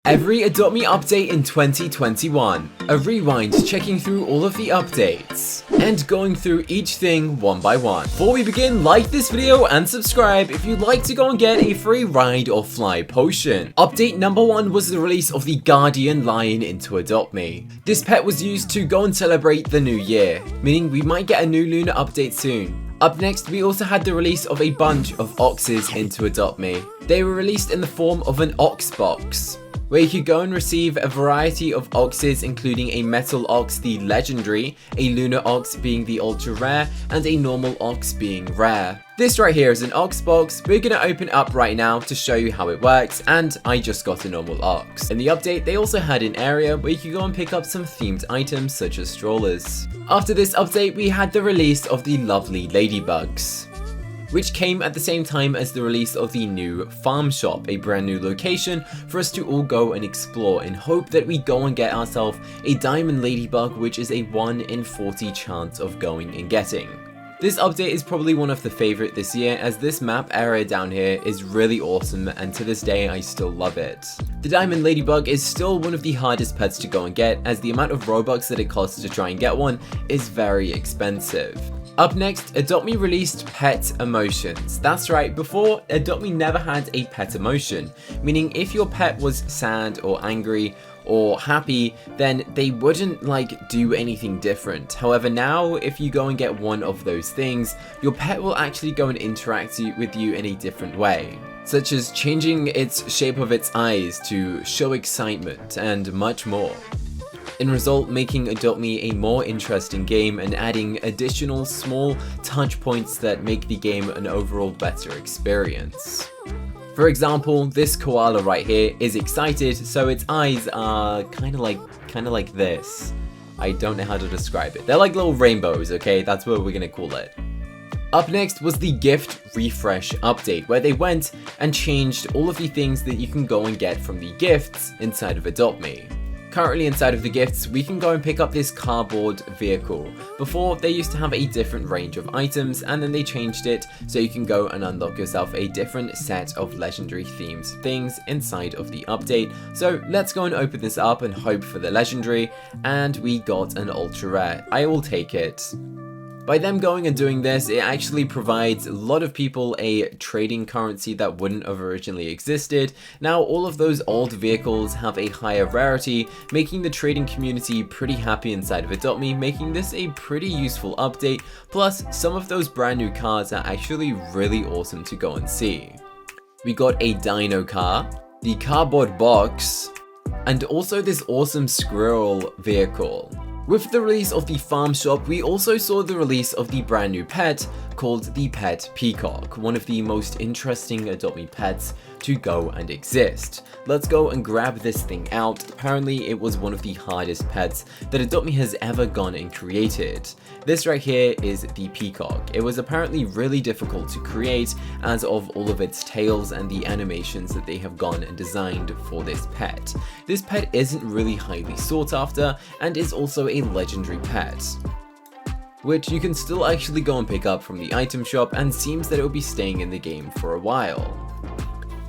Every Adopt Me update in 2021, a rewind checking through all of the updates, and going through each thing one by one. Before we begin, like this video and subscribe if you'd like to go and get a free ride or fly potion. Update number 1 was the release of the Guardian Lion into Adopt Me. This pet was used to go and celebrate the new year, meaning we might get a new Lunar update soon. Up next, we also had the release of a bunch of oxes into Adopt Me. They were released in the form of an ox box, where you could go and receive a variety of oxes, including a metal ox, the legendary, a lunar ox being the ultra rare, and a normal ox being rare. This right here is an ox box. We're gonna open it up right now to show you how it works, and I just got a normal ox. In the update, they also had an area where you could go and pick up some themed items such as strollers. After this update, we had the release of the lovely ladybugs, which came at the same time as the release of the new farm shop, a brand new location for us to all go and explore in hope that we go and get ourselves a diamond ladybug, which is a 1 in 40 chance of going and getting. This update is probably one of the favorite this year, as this map area down here is really awesome, and to this day I still love it. The diamond ladybug is still one of the hardest pets to go and get, as the amount of robux that it costs to try and get one is very expensive. Up next, Adopt Me released pet emotions. That's right, before Adopt Me never had a pet emotion, meaning if your pet was sad or angry or happy, then they wouldn't do anything different. However, now if you go and get one of those things, your pet will actually go and interact with you in a different way, such as changing its shape of its eyes to show excitement and much more. In result, making Adopt Me a more interesting game and adding additional small touch points that make the game an overall better experience. For example, this koala right here is excited, so its eyes are kind of like this. I don't know how to describe it. They're like little rainbows, okay? That's what we're gonna call it. Up next was the gift refresh update, where they went and changed all of the things that you can go and get from the gifts inside of Adopt Me. Currently inside of the gifts, we can go and pick up this cardboard vehicle. Before, they used to have a different range of items, and then they changed it so you can go and unlock yourself a different set of legendary themed things inside of the update. So let's go and open this up and hope for the legendary, and we got an ultra rare. I will take it. By them going and doing this, it actually provides a lot of people a trading currency that wouldn't have originally existed. Now all of those old vehicles have a higher rarity, making the trading community pretty happy inside of Adopt Me, making this a pretty useful update. Plus, some of those brand new cars are actually really awesome to go and see. We got a dino car, the cardboard box, and also this awesome squirrel vehicle. With the release of the farm shop, we also saw the release of the brand new pet called the pet peacock, one of the most interesting Adopt Me pets to go and exist. Let's go and grab this thing out. Apparently it was one of the hardest pets that Adopt Me has ever gone and created. This right here is the peacock. It was apparently really difficult to create as of all of its tails and the animations that they have gone and designed for this pet. This pet isn't really highly sought after and is also a legendary pet, which you can still actually go and pick up from the item shop, and seems that it will be staying in the game for a while.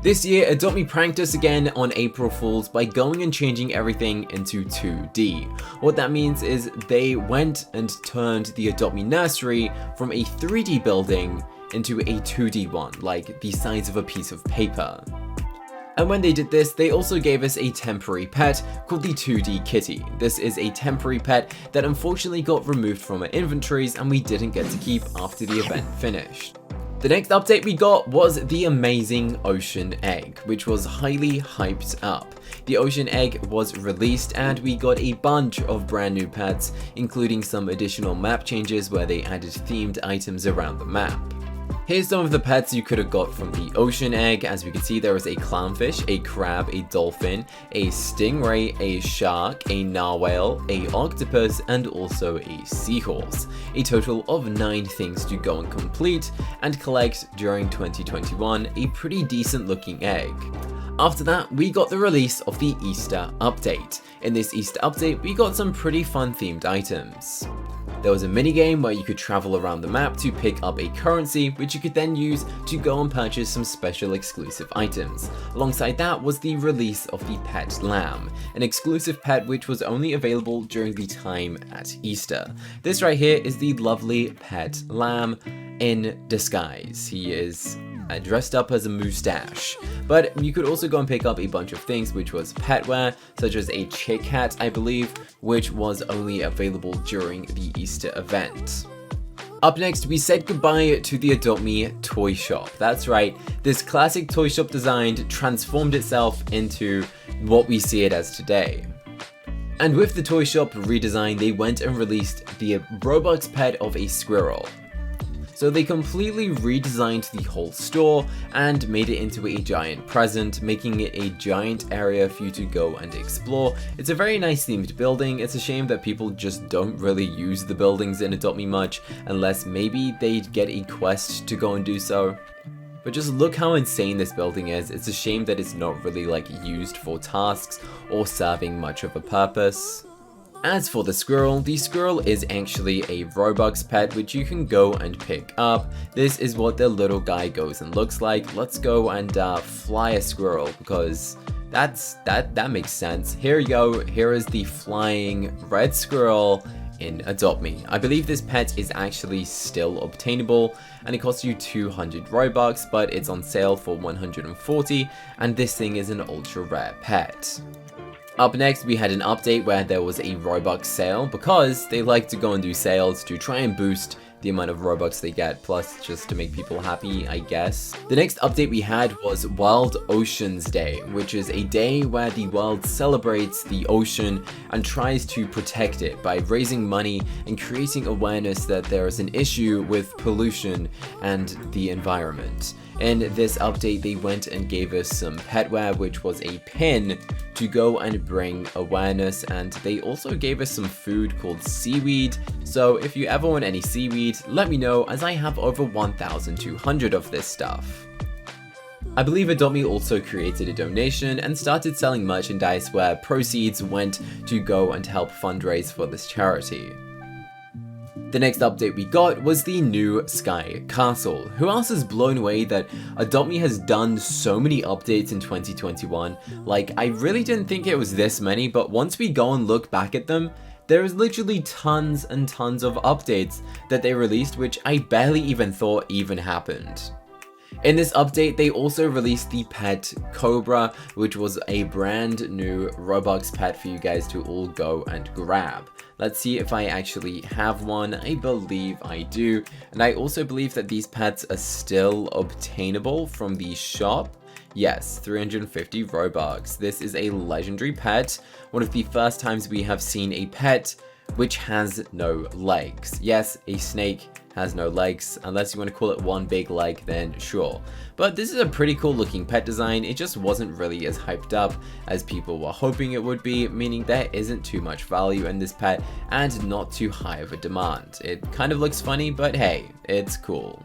This year, Adopt Me pranked us again on April Fools by going and changing everything into 2D. What that means is they went and turned the Adopt Me nursery from a 3D building into a 2D one, like the size of a piece of paper. And when they did this, they also gave us a temporary pet called the 2D kitty. This is a temporary pet that unfortunately got removed from our inventories and we didn't get to keep after the event finished. The next update we got was the amazing ocean egg, which was highly hyped up. The ocean egg was released and we got a bunch of brand new pets, including some additional map changes where they added themed items around the map. Here's some of the pets you could have got from the ocean egg. As we can see, there is a clownfish, a crab, a dolphin, a stingray, a shark, a narwhal, a octopus, and also a seahorse. A total of 9 things to go and complete and collect during 2021, a pretty decent looking egg. After that, we got the release of the Easter update. In this Easter update, we got some pretty fun themed items. There was a minigame where you could travel around the map to pick up a currency, which you could then use to go and purchase some special exclusive items. Alongside that was the release of the pet lamb, an exclusive pet which was only available during the time at Easter. This right here is the lovely pet lamb in disguise. He is dressed up as a moustache. But you could also go and pick up a bunch of things, which was petware, such as a chick hat, I believe, which was only available during the Easter event. Up next, we said goodbye to the Adopt Me toy shop. That's right, this classic toy shop design transformed itself into what we see it as today. And with the toy shop redesign, they went and released the Robux pet of a squirrel. So they completely redesigned the whole store and made it into a giant present, making it a giant area for you to go and explore. It's a very nice themed building. It's a shame that people just don't really use the buildings in Adopt Me much, unless maybe they get a quest to go and do so. But just look how insane this building is. It's a shame that it's not really like used for tasks or serving much of a purpose. As for the squirrel is actually a Robux pet which you can go and pick up. This is what the little guy goes and looks like. Let's go and fly a squirrel, because that makes sense. Here you go. Here is the flying red squirrel in Adopt Me. I believe this pet is actually still obtainable and it costs you 200 Robux, but it's on sale for 140, and this thing is an ultra rare pet. Up next, we had an update where there was a Robux sale, because they like to go and do sales to try and boost the amount of Robux they get, plus just to make people happy, I guess. The next update we had was World Oceans Day, which is a day where the world celebrates the ocean and tries to protect it by raising money and creating awareness that there is an issue with pollution and the environment. In this update, they went and gave us some petware, which was a pin to go and bring awareness, and they also gave us some food called seaweed. So if you ever want any seaweed, let me know, as I have over 1,200 of this stuff. I believe Adopt Me also created a donation and started selling merchandise where proceeds went to go and help fundraise for this charity. The next update we got was the new Sky Castle. Who else is blown away that Adopt Me has done so many updates in 2021? Like, I really didn't think it was this many, but once we go and look back at them, there is literally tons and tons of updates that they released, which I barely even thought even happened. In this update, they also released the pet Cobra, which was a brand new Robux pet for you guys to all go and grab. Let's see if I actually have one. I believe I do. And I also believe that these pets are still obtainable from the shop. Yes, 350 Robux. This is a legendary pet. One of the first times we have seen a pet which has no legs. Yes, a snake has no legs. Unless you want to call it one big leg, then sure. But this is a pretty cool looking pet design. It just wasn't really as hyped up as people were hoping it would be, meaning there isn't too much value in this pet and not too high of a demand. It kind of looks funny, but hey, it's cool.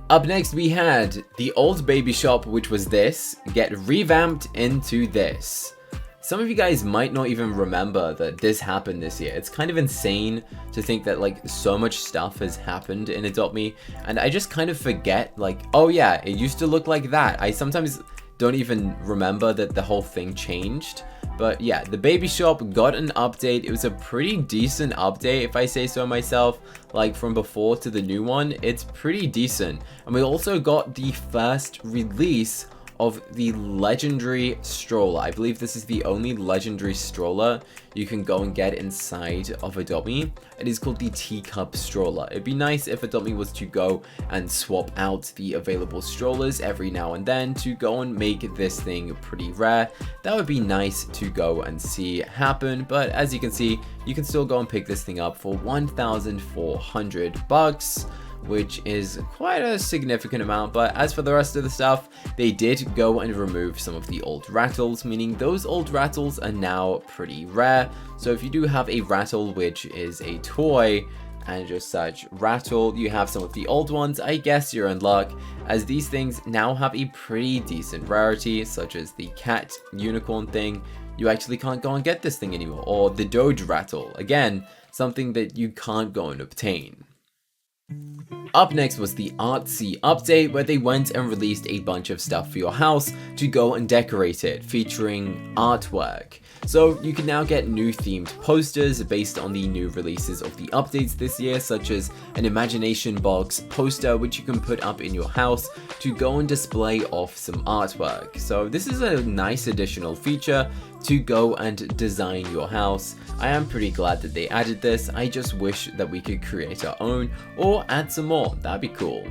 Up next, we had the old baby shop, which was this, get revamped into this. Some of you guys might not even remember that this happened this year. It's kind of insane to think that like so much stuff has happened in Adopt Me, and I just kind of forget like, oh yeah, it used to look like that. I sometimes don't even remember that the whole thing changed. But yeah, the baby shop got an update. It was a pretty decent update, if I say so myself. Like from before to the new one, it's pretty decent. And we also got the first release of the legendary stroller. I believe this is the only legendary stroller you can go and get inside of Adopt Me. It is called the teacup stroller. It'd be nice if Adopt Me was to go and swap out the available strollers every now and then to go and make this thing pretty rare. That would be nice to go and see happen, but as you can see, you can still go and pick this thing up for 1,400 bucks. Which is quite a significant amount. But as for the rest of the stuff, they did go and remove some of the old rattles, meaning those old rattles are now pretty rare. So if you do have a rattle, which is a toy and just such rattle, you have some of the old ones, I guess you're in luck, as these things now have a pretty decent rarity, such as the cat unicorn thing. You actually can't go and get this thing anymore, or the Doge rattle. Again, something that you can't go and obtain. Up next was the Artsy update, where they went and released a bunch of stuff for your house to go and decorate it, featuring artwork. So you can now get new themed posters based on the new releases of the updates this year, such as an imagination box poster which you can put up in your house to go and display off some artwork. So this is a nice additional feature to go and design your house. I am pretty glad that they added this. I just wish that we could create our own or add some more. That'd be cool.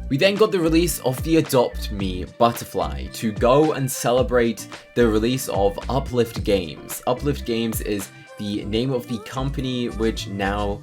We then got the release of the Adopt Me butterfly to go and celebrate the release of Uplift Games. Uplift Games is the name of the company which now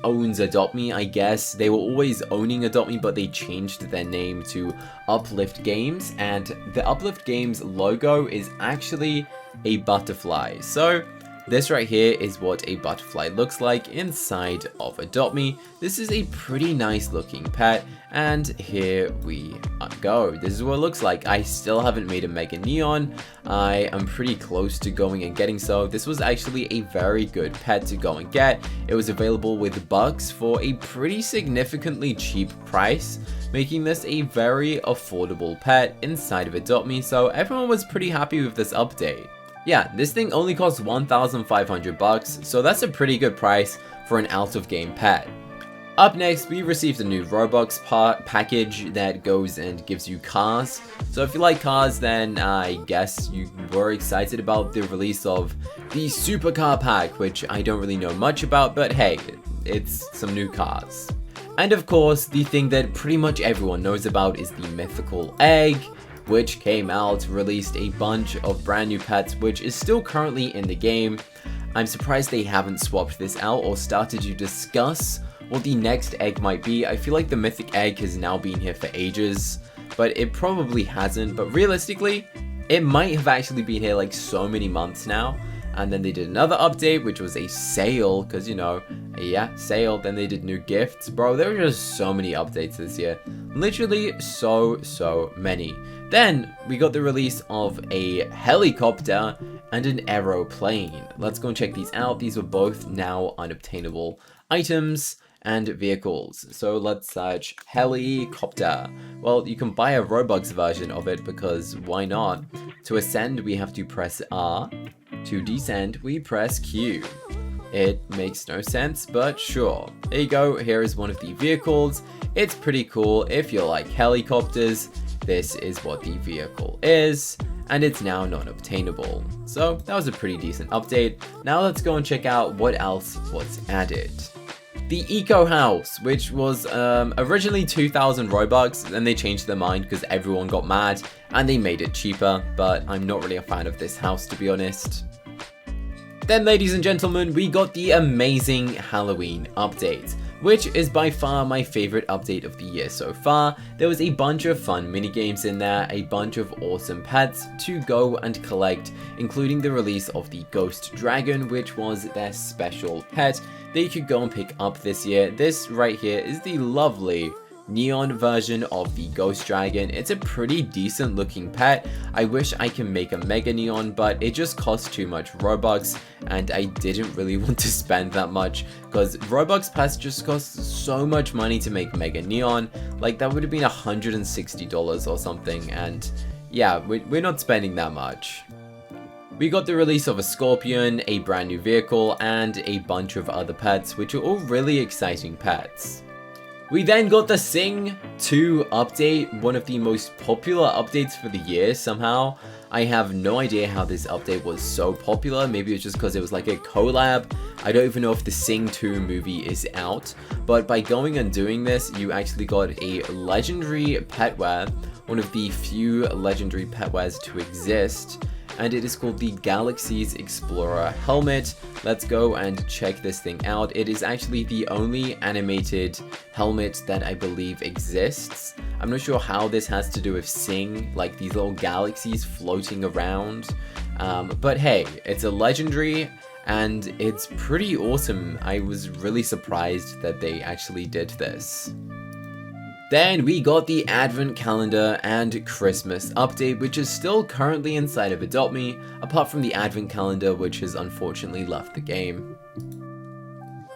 owns Adopt Me, I guess. They were always owning Adopt Me, but they changed their name to Uplift Games, and the Uplift Games logo is actually a butterfly. So this right here is what a butterfly looks like inside of Adopt Me. This is a pretty nice looking pet, and here we go. This is what it looks like. I still haven't made a Mega Neon. I am pretty close to going and getting so. This was actually a very good pet to go and get. It was available with bucks for a pretty significantly cheap price, making this a very affordable pet inside of Adopt Me, so everyone was pretty happy with this update. Yeah, this thing only costs 1,500 bucks, so that's a pretty good price for an out-of-game pet. Up next, we received a new Robux package that goes and gives you cars. So if you like cars, then I guess you were excited about the release of the Supercar pack, which I don't really know much about, but hey, it's some new cars. And of course, the thing that pretty much everyone knows about is the mythical egg, which came out, released a bunch of brand new pets, which is still currently in the game. I'm surprised they haven't swapped this out or started to discuss what the next egg might be. I feel like the mythic egg has now been here for ages, but it probably hasn't. But realistically, it might have actually been here like so many months now. And then they did another update, which was a sale, because, you know, yeah, sale. Then they did new gifts. Bro, there were just so many updates this year. Literally so many. Then we got the release of a helicopter and an aeroplane. Let's go and check these out. These were both now unobtainable items and vehicles. So let's search helicopter. Well, you can buy a Robux version of it because why not? To ascend, we have to press R. To descend, we press Q. It makes no sense, but sure. There you go. Here is one of the vehicles. It's pretty cool. If you like helicopters, this is what the vehicle is, and it's now non-obtainable. So that was a pretty decent update. Now let's go and check out what else was added. The Eco House, which was originally 2,000 Robux, and they changed their mind because everyone got mad and they made it cheaper, but I'm not really a fan of this house, to be honest. Then, ladies and gentlemen, we got the amazing Halloween update, which is by far my favorite update of the year so far. There was a bunch of fun minigames in there, a bunch of awesome pets to go and collect, including the release of the Ghost Dragon, which was their special pet that you could go and pick up this year. This right here is the lovely neon version of the Ghost Dragon. It's a pretty decent looking pet. I wish I can make a Mega Neon, but it just costs too much Robux, and I didn't really want to spend that much because Robux pets just cost so much money to make Mega Neon. Like, that would have been $160 or something, and yeah, we're not spending that much. We got the release of a Scorpion, a brand new vehicle, and a bunch of other pets, which are all really exciting pets. We then got the Sing 2 update, one of the most popular updates for the year somehow. I have no idea how this update was so popular. Maybe it's just because it was like a collab. I don't even know if the Sing 2 movie is out. But by going and doing this, you actually got a legendary petware, one of the few legendary petwares to exist. And it is called the Galaxy's Explorer helmet. Let's go and check this thing out. It is actually the only animated helmet that I believe exists. I'm not sure how this has to do with Sing, like these little galaxies floating around. But hey, it's a legendary and it's pretty awesome. I was really surprised that they actually did this. Then we got the Advent Calendar and Christmas update, which is still currently inside of Adopt Me, apart from the Advent Calendar, which has unfortunately left the game.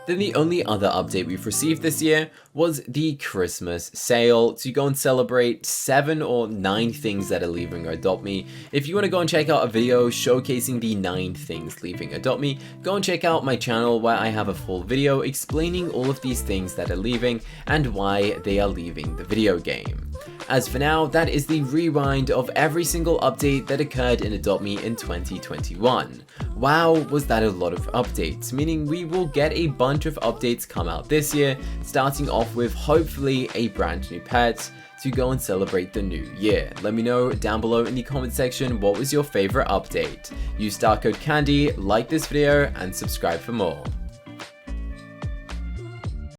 Then the only other update we've received this year was the Christmas sale to go and celebrate 7 or 9 things that are leaving Adopt Me. If you want to go and check out a video showcasing the 9 things leaving Adopt Me, go and check out my channel where I have a full video explaining all of these things that are leaving and why they are leaving the video game. As for now, that is the rewind of every single update that occurred in Adopt Me in 2021. Wow, was that a lot of updates, meaning we will get a bunch of updates come out this year, starting off with hopefully a brand new pet to go and celebrate the new year. Let me know down below in the comment section what was your favorite update. Use star code CANDY, like this video, and subscribe for more.